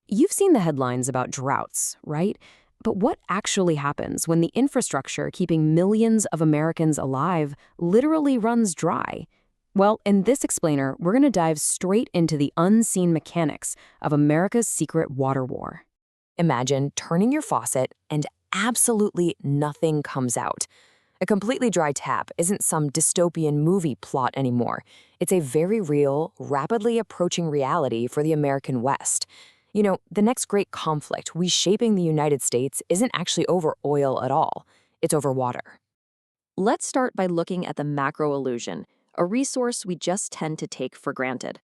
You've seen the headlines about droughts, right? But what actually happens when the infrastructure keeping millions of Americans alive literally runs dry? Well, in this explainer, we're going to dive straight into the unseen mechanics of America's secret water war. Imagine turning your faucet and absolutely nothing comes out. A completely dry tap isn't some dystopian movie plot anymore. It's a very real, rapidly approaching reality for the American West. You know, the next great conflict reshaping the United States isn't actually over oil at all. It's over water. Let's start by looking at the macro illusion, a resource we just tend to take for granted.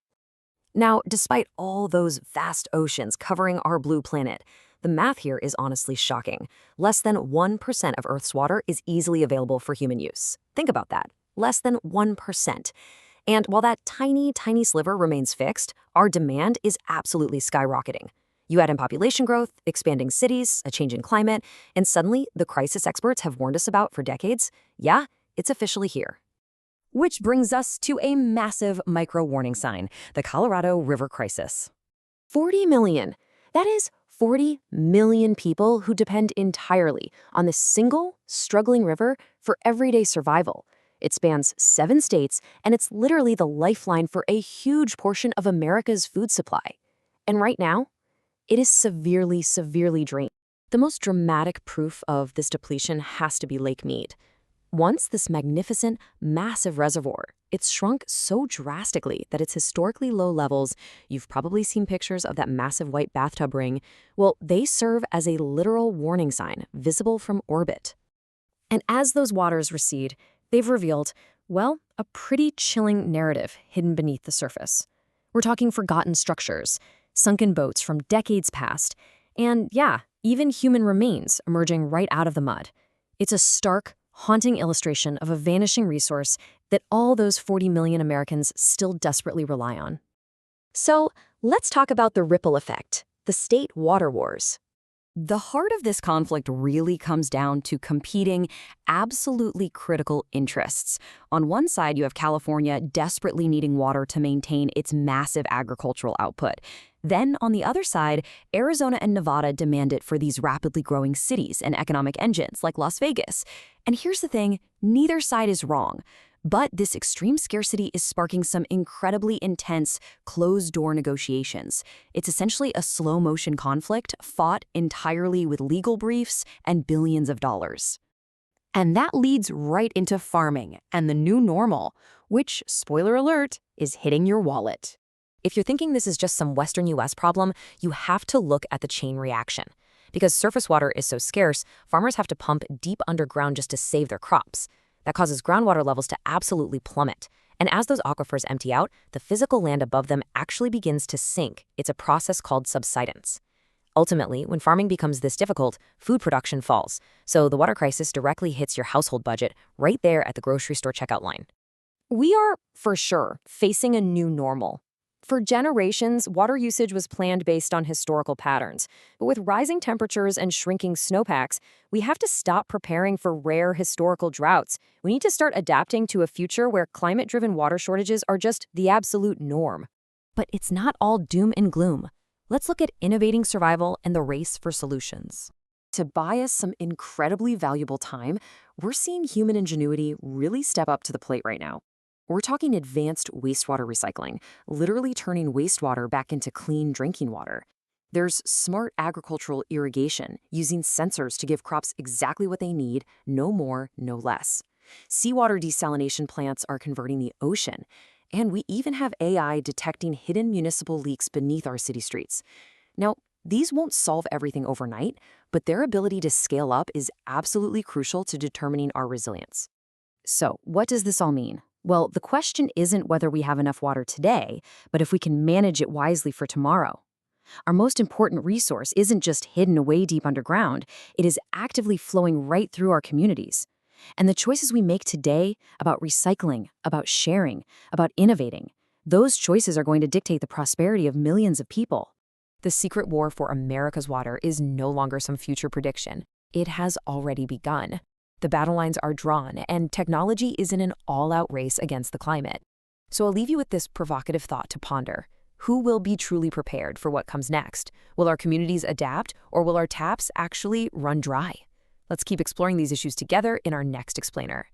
Now, despite all those vast oceans covering our blue planet, the math here is honestly shocking. Less than 1% of Earth's water is easily available for human use. Think about that. Less than 1%. And while that tiny, tiny sliver remains fixed, our demand is absolutely skyrocketing. You add in population growth, expanding cities, a changing climate, and suddenly the crisis experts have warned us about for decades, yeah, it's officially here. Which brings us to a massive micro-warning sign, the Colorado River crisis. 40 million. That is 40 million people who depend entirely on this single, struggling river for everyday survival. It spans 7 states, and it's literally the lifeline for a huge portion of America's food supply. And right now, it is severely, severely drained. The most dramatic proof of this depletion has to be Lake Mead. Once this magnificent, massive reservoir, it's shrunk so drastically that its historically low levels, you've probably seen pictures of that massive white bathtub ring, well, they serve as a literal warning sign visible from orbit. And as those waters recede, they've revealed, well, a pretty chilling narrative hidden beneath the surface. We're talking forgotten structures, sunken boats from decades past, and yeah, even human remains emerging right out of the mud. It's a stark, haunting illustration of a vanishing resource that all those 40 million Americans still desperately rely on. So let's talk about the ripple effect, the state water wars. The heart of this conflict really comes down to competing, absolutely critical interests. On one side, you have California desperately needing water to maintain its massive agricultural output. Then, on the other side, Arizona and Nevada demand it for these rapidly growing cities and economic engines like Las Vegas. And here's the thing, neither side is wrong. But this extreme scarcity is sparking some incredibly intense, closed-door negotiations. It's essentially a slow-motion conflict fought entirely with legal briefs and billions of dollars. And that leads right into farming and the new normal, which, spoiler alert, is hitting your wallet. If you're thinking this is just some Western U.S. problem, you have to look at the chain reaction. Because surface water is so scarce, farmers have to pump deep underground just to save their crops. That causes groundwater levels to absolutely plummet. And as those aquifers empty out, the physical land above them actually begins to sink. It's a process called subsidence. Ultimately, when farming becomes this difficult, food production falls. So the water crisis directly hits your household budget right there at the grocery store checkout line. We are, for sure, facing a new normal. For generations, water usage was planned based on historical patterns. But with rising temperatures and shrinking snowpacks, we have to stop preparing for rare historical droughts. We need to start adapting to a future where climate-driven water shortages are just the absolute norm. But it's not all doom and gloom. Let's look at innovating survival and the race for solutions. To buy us some incredibly valuable time, we're seeing human ingenuity really step up to the plate right now. We're talking advanced wastewater recycling, literally turning wastewater back into clean drinking water. There's smart agricultural irrigation, using sensors to give crops exactly what they need, no more, no less. Seawater desalination plants are converting the ocean. And we even have AI detecting hidden municipal leaks beneath our city streets. Now, these won't solve everything overnight, but their ability to scale up is absolutely crucial to determining our resilience. So, what does this all mean? Well, the question isn't whether we have enough water today, but if we can manage it wisely for tomorrow. Our most important resource isn't just hidden away deep underground, it is actively flowing right through our communities. And the choices we make today about recycling, about sharing, about innovating, those choices are going to dictate the prosperity of millions of people. The secret war for America's water is no longer some future prediction. It has already begun. The battle lines are drawn, and technology is in an all-out race against the climate. So I'll leave you with this provocative thought to ponder. Who will be truly prepared for what comes next? Will our communities adapt, or will our taps actually run dry? Let's keep exploring these issues together in our next explainer.